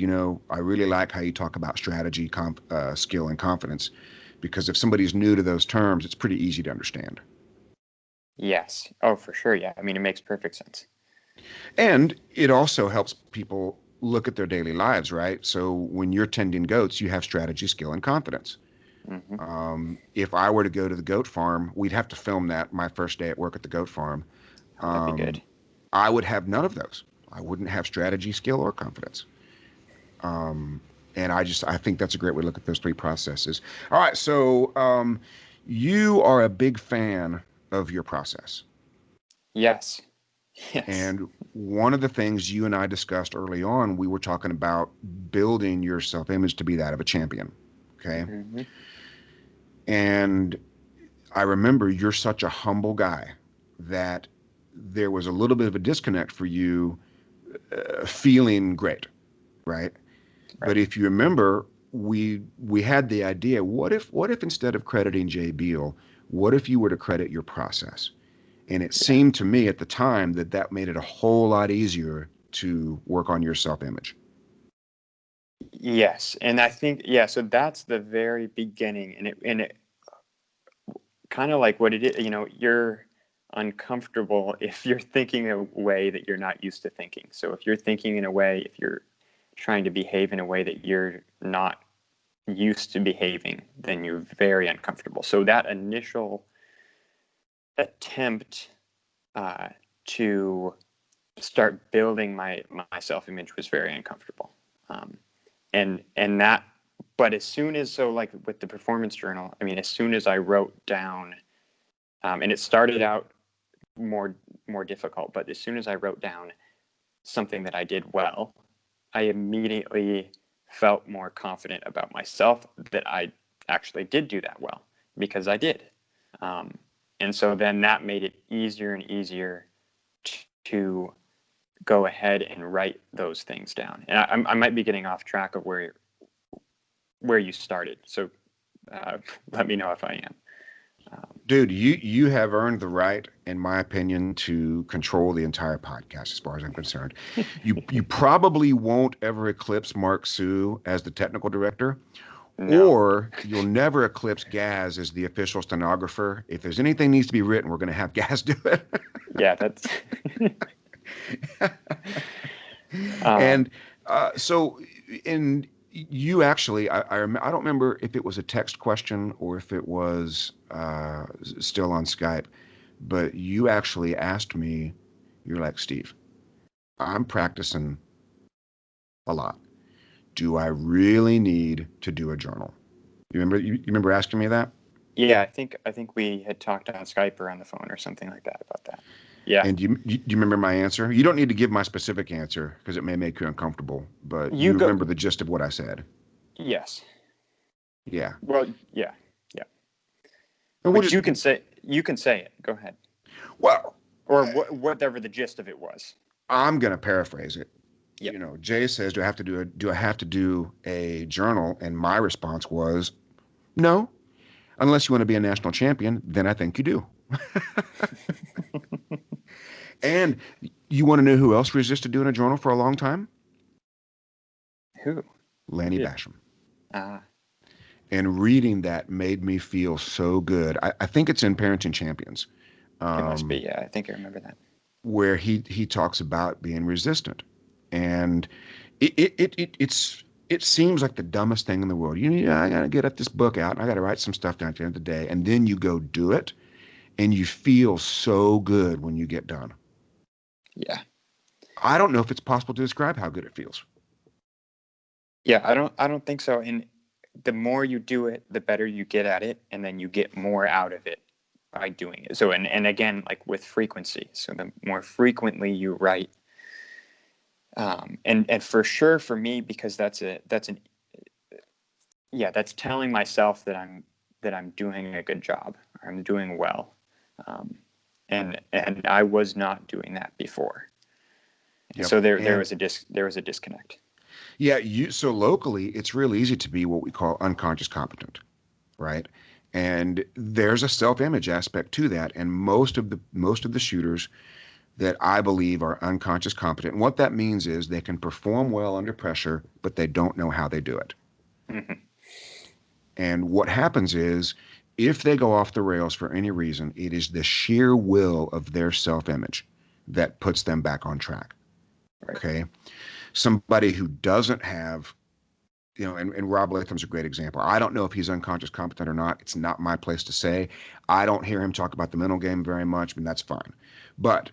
I really like how you talk about strategy, skill, and confidence, because if somebody's new to those terms, it's pretty easy to understand. Yes. Oh, for sure. Yeah. I mean, it makes perfect sense. And it also helps people look at their daily lives, right? So when you're tending goats, you have strategy, skill, and confidence. Mm-hmm. If I were to go to the goat farm, we'd have to film that my first day at work at the goat farm. Oh, that'd be Um, good. I would have none of those. I wouldn't have strategy, skill, or confidence. Um, and I think that's a great way to look at those three processes. All right, so you are a big fan of your process, Yes. Yes. and one of the things you and I discussed early on, we were talking about building your self-image to be that of a champion. Okay, Hmm. and I remember you're such a humble guy that there was a little bit of a disconnect for you feeling great, right? But Right. if you remember, we had the idea, what if instead of crediting Jay Beal, what if you were to credit your process? And it Yeah. seemed to me at the time that that made it a whole lot easier to work on your self-image. Yes. And I think, yeah, so that's the very beginning. And it kind of like what it is, you're uncomfortable if you're thinking a way that you're not used to thinking. So if you're thinking in a way, if you're trying to behave in a way that you're not used to behaving, then you're very uncomfortable. So that initial attempt uh, to start building my self image was very uncomfortable, and that. But as soon as so like with the performance journal, I mean, as soon as I wrote down, and it started out more more difficult, but as soon as I wrote down something that I did well, I immediately felt more confident about myself that I actually did do that well because I did. Um, and so then that made it easier and easier to go ahead and write those things down. And I might be getting off track of where you started. So let me know if I am. Dude, you have earned the right, in my opinion, to control the entire podcast as far as I'm concerned. You probably won't ever eclipse Mark Sue as the technical director, No. or you'll never eclipse Gaz as the official stenographer. If there's anything needs to be written, we're going to have Gaz do it. Yeah, that's. uh, And so, in you actually, I don't remember if it was a text question or if it was still on Skype, but you actually asked me, you're like, Steve, I'm practicing a lot. Do I really need to do a journal? You remember asking me that? yeah, I think we had talked on Skype or on the phone or something like that about that. Yeah, And do you remember my answer? You don't need to give my specific answer because it may make you uncomfortable, but you you go. remember the gist of what I said. Yes. Yeah. Well, yeah, yeah. And we'll But just, you can say it. Go ahead. well, Or whatever the gist of it was. I'm going to paraphrase it. Yep. Jay says, do I have to do a journal? And my response was, no, unless you want to be a national champion, then I think you do. And you want to know who else resisted doing a journal for a long time? Who? Who Lanny did? Basham. Ah, And reading that made me feel so good. I think it's in Parenting Champions, it must be. um, Yeah, I think I remember that. where he talks about being resistant. And it seems like the dumbest thing in the world. I got to get this book out. And I got to write some stuff down at the end of the day. And then you go do it, and you feel so good when you get done. Yeah. I don't know if it's possible to describe how good it feels. Yeah, I don't think so. And the more you do it, the better you get at it, and then you get more out of it by doing it. So and again, like with frequency. So the more frequently you write, and for sure for me, because that's an yeah, that's telling myself that I'm doing a good job, or I'm doing well, um, and I was not doing that before, and Yep. so there And was a disconnect. yeah, so locally, it's real easy to be what we call unconscious competent, right? And there's a self-image aspect to that. And most of the shooters that I believe are unconscious competent. And what that means is they can perform well under pressure, but they don't know how they do it. Hmm. And what happens is if they go off the rails for any reason, it is the sheer will of their self-image that puts them back on track. Right. Okay. Somebody who doesn't have, and Rob Latham's a great example. I don't know if he's unconscious competent or not. It's not my place to say. I don't hear him talk about the mental game very much, and that's fine. But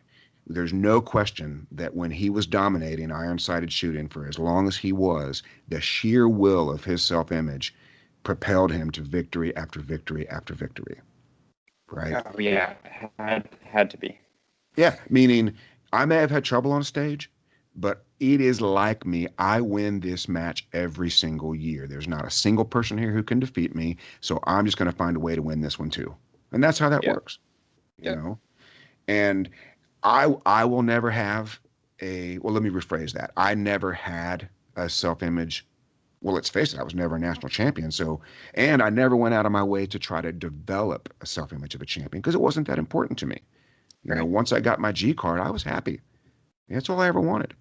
There's no question that when he was dominating iron-sighted shooting for as long as he was, the sheer will of his self-image propelled him to victory after victory after victory, right? Oh yeah, had to be. Yeah, meaning I may have had trouble on stage, but it is like me. I win this match every single year. There's not a single person here who can defeat me, so I'm just going to find a way to win this one too. And that's how that Yeah. works, you Yep. know? And I will never have well, let me rephrase that. I never had a self-image. Well, let's face it, I was never a national champion. So, and I never went out of my way to try to develop a self-image of a champion because it wasn't that important to me. Right. Once I got my G card, I was happy. That's all I ever wanted.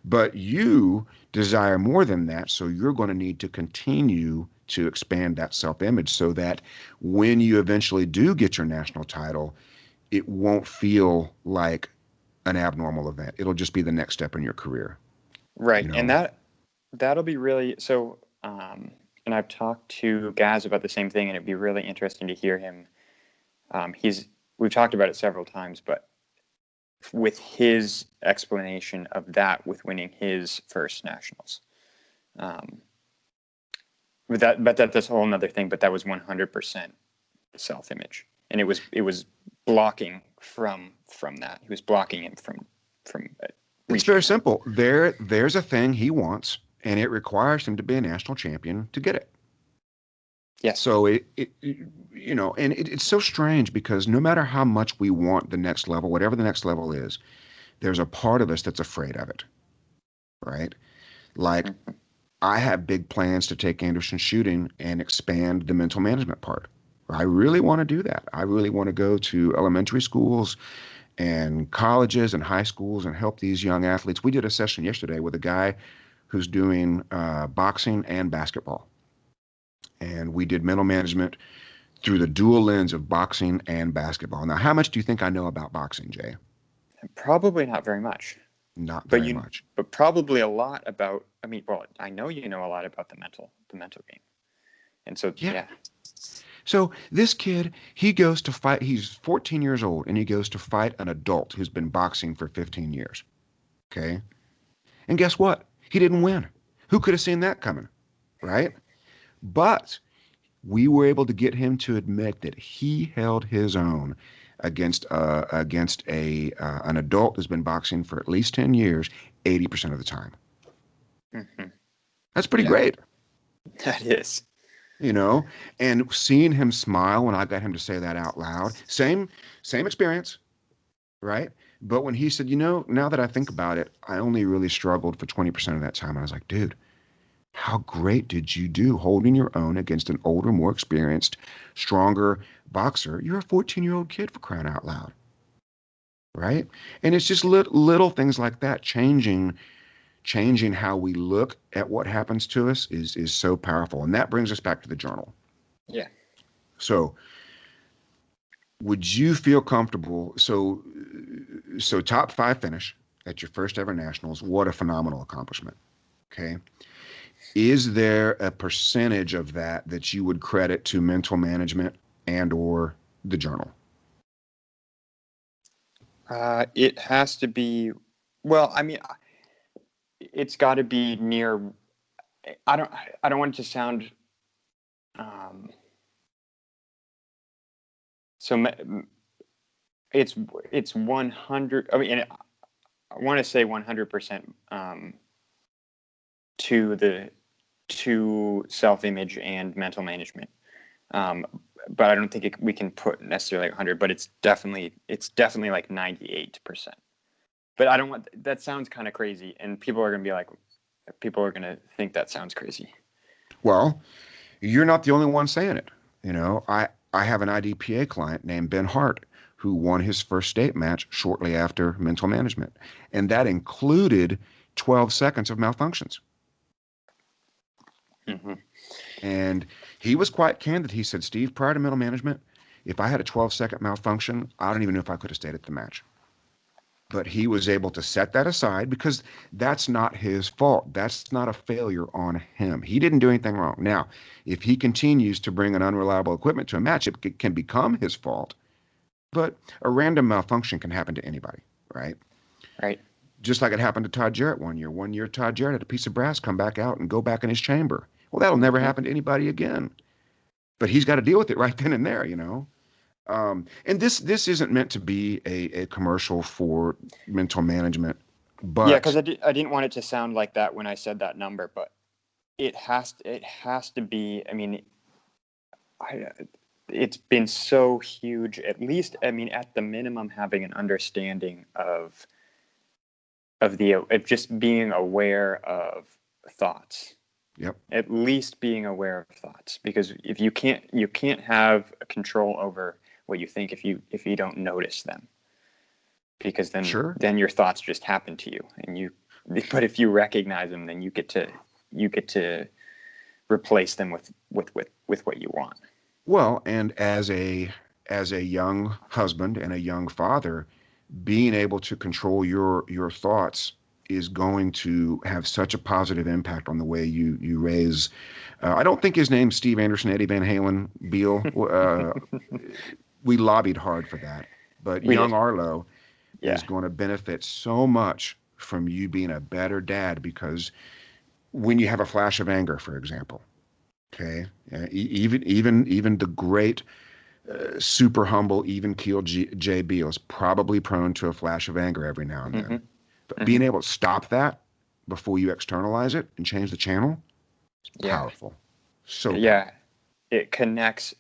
But you desire more than that. So you're going to need to continue to expand that self-image so that when you eventually do get your national title, it won't feel like an abnormal event. It'll just be the next step in your career, you Right. And know. that'll be really so. And I've talked to Gaz about the same thing, and it'd be really interesting to hear him. He's we've talked about it several times, but with his explanation of that, with winning his first nationals, um, but that's a whole other thing. But that was 100% self-image, and it was blocking from that. He was blocking him from It's reaching very that. simple. There's a thing he wants, and it requires him to be a national champion to get it. Yes. So it's so strange because no matter how much we want the next level, whatever the next level is, there's a part of us that's afraid of it, right? Like Mm-hmm. I have big plans to take Anderson shooting and expand the mental management part. I really want to do that. I really want to go to elementary schools and colleges and high schools and help these young athletes. We did a session yesterday with a guy who's doing boxing and basketball. And we did mental management through the dual lens of boxing and basketball. Now, how much do you think I know about boxing, Jay? Probably not very much, Not but very much. probably a lot about. I mean, well, I know you know a lot about the mental game, and so Yeah. yeah. So this kid, he goes to fight. He's 14 years old, and he goes to fight an adult who's been boxing for 15 years. Okay. And guess what? He didn't win. Who could have seen that coming? Right? But we were able to get him to admit that he held his own against a an adult who's been boxing for at least 10 years, 80% of the time. Hmm. That's pretty Yeah, great, that is. you know. And seeing him smile when I got him to say that out loud, same experience, right? But when he said, now that I think about it, I only really struggled for 20% of that time. I was like, dude, how great did you do holding your own against an older, more experienced, stronger boxer? You're a 14-year-old kid for crying out loud, right? And it's just little things like that changing how we look at what happens to us is so powerful. And that brings us back to the journal. Yeah. So, would you feel comfortable? So top five finish at your first ever nationals. What a phenomenal accomplishment. Okay. Is there a percentage of that you would credit to mental management and or the journal? It has to be. Well, I mean, it's got to be near. I don't. I don't want it to sound. Um, so it's 100. I mean, I want to say 100% to the to self-image and mental management. Um, but I don't think we can put necessarily 100. But it's definitely like 98%. But I don't want that sounds kind of crazy, and people are gonna think that sounds crazy. Well, you're not the only one saying it. I have an IDPA client named Ben Hart who won his first state match shortly after mental management, and that included 12 seconds of malfunctions. Mm-hmm. And he was quite candid. He said, Steve, prior to mental management, if I had a 12-second malfunction, I don't even know if I could have stayed at the match. But he was able to set that aside because that's not his fault. That's not a failure on him. He didn't do anything wrong. Now, if he continues to bring an unreliable equipment to a match, it can become his fault. But a random malfunction can happen to anybody. right? Right. Just like it happened to Todd Jarrett one year. One year, Todd Jarrett had a piece of brass come back out and go back in his chamber. Well, that'll never Mm-hmm. happen to anybody again. But he's got to deal with it right then and there, you know. And this isn't meant to be a commercial for mental management, Yeah, because but I didn't want it to sound like that when I said that number, but it has to be. I mean, I, it's been so huge. At least, I mean, at the minimum, having an understanding of just being aware of thoughts. yep, At least being aware of thoughts, because if you can't have control over what you think if you don't notice them, because sure. then your thoughts just happen to you, and you but if you recognize them, then you get to replace them with what you want. Well, and as a young husband and a young father, being able to control your thoughts is going to have such a positive impact on the way you raise. I don't think his name's Steve Anderson, Eddie Van Halen, Beal. We lobbied hard for that, but We young did. Arlo Yeah. is going to benefit so much from you being a better dad because when you have a flash of anger, for example, okay, even the great super humble, even keeled Jay Beal is probably prone to a flash of anger every now and Mm-hmm. then. But Mm-hmm. being able to stop that before you externalize it and change the channel is Yeah. powerful. So Yeah. powerful. It connects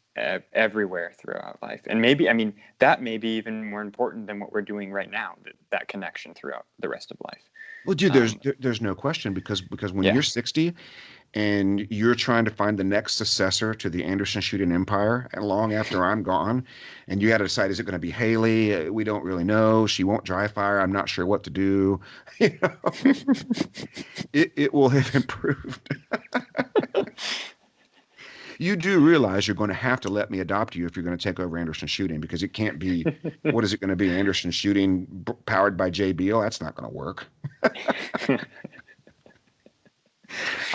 everywhere throughout life, and maybe, I mean, that may be even more important than what we're doing right now, that connection throughout the rest of life. Well, dude, um, there's no question because when yeah. you're 60 and you're trying to find the next successor to the Anderson shooting empire, and long after I'm gone, and you got to decide, is it going to be Haley? We don't really know. She won't dry fire. I'm not sure what to do. You know, it will have improved. You do realize you're going to have to let me adopt you if you're going to take over Anderson Shooting because it can't be, what is it going to be? Anderson Shooting powered by Jay Beal? That's not going to work.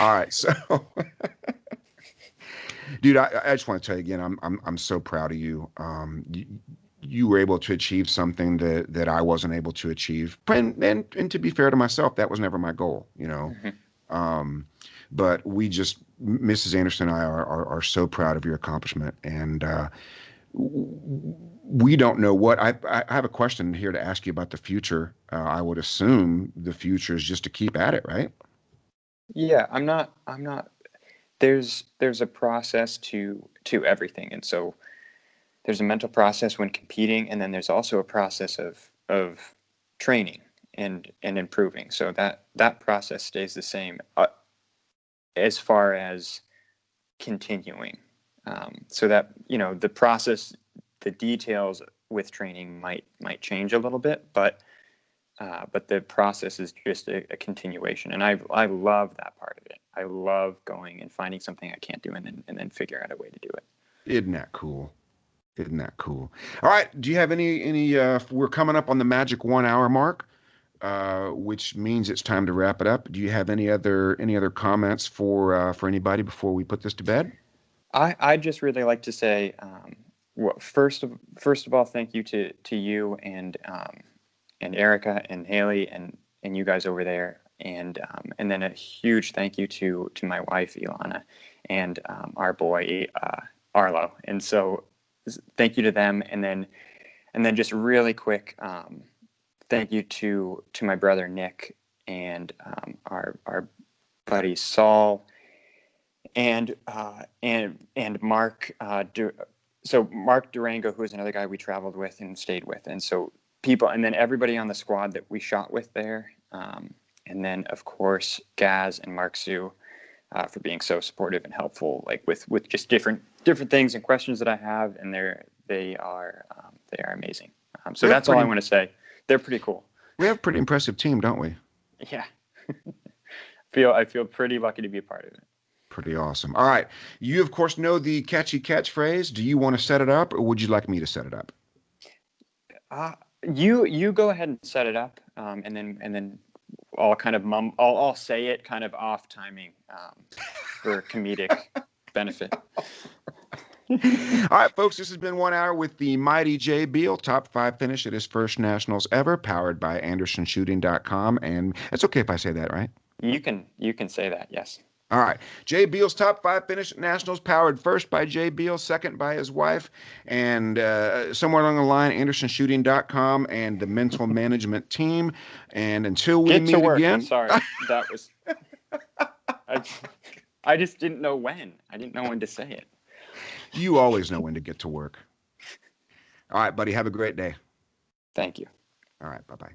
All right. So, dude, I just want to tell you again, I'm so proud of you. You were able to achieve something that I wasn't able to achieve. And to be fair to myself, that was never my goal, you know. Mhm. Um, but Mrs. Anderson and I are so proud of your accomplishment. And we don't know I have a question here to ask you about the future. I would assume the future is just to keep at it, right? Yeah, I'm not there's a process to everything, and so there's a mental process when competing, and then there's also a process of training and improving. So that process stays the same, as far as continuing. So that, the process, the details with training might change a little bit, but the process is just a continuation, and I love that part of it. I love going and finding something I can't do, and then figure out a way to do it. Isn't that cool? Isn't that cool? All right. Do you have any we're coming up on the magic 1 hour mark, which means it's time to wrap it up. Do you have any other comments for anybody before we put this to bed? I just really like to say, well, first of all, thank you to you and Erica and Haley and you guys over there, and then a huge thank you to my wife Ilana and our boy Arlo. And so thank you to them, and then just really quick, thank you to my brother Nick and our buddy Saul and Mark. So Mark Durango, who is another guy we traveled with and stayed with, and so people, and then everybody on the squad that we shot with there, and then of course Gaz and Mark Sue, for being so supportive and helpful, like with just different things and questions that I have, and they are amazing. So We have that's all I pretty want to say. They're pretty cool. we have a pretty impressive team, don't we? Yeah, I feel pretty lucky to be a part of it. Pretty awesome. All right. You of course know the catchy catchphrase. Do you want to set it up or would you like me to set it up? Uh, you go ahead and set it up, and then I'll kind of I'll say it kind of off timing, for comedic benefit. All right, folks, this has been 1 hour with the mighty Jay Beal, top five finish at his first nationals ever, powered by AndersonShooting.com. And it's okay if I say that, right? You can say that, yes. All right. Jay Beal's top five finish at nationals, powered first by Jay Beal, second by his wife, and somewhere along the line, AndersonShooting.com and the mental management team. And until we Get to meet work. again, Sorry, that was. I, I just didn't know when. I didn't know when to say it. you always know when to get to work. All right, buddy. Have a great day. Thank you. All right. Bye bye.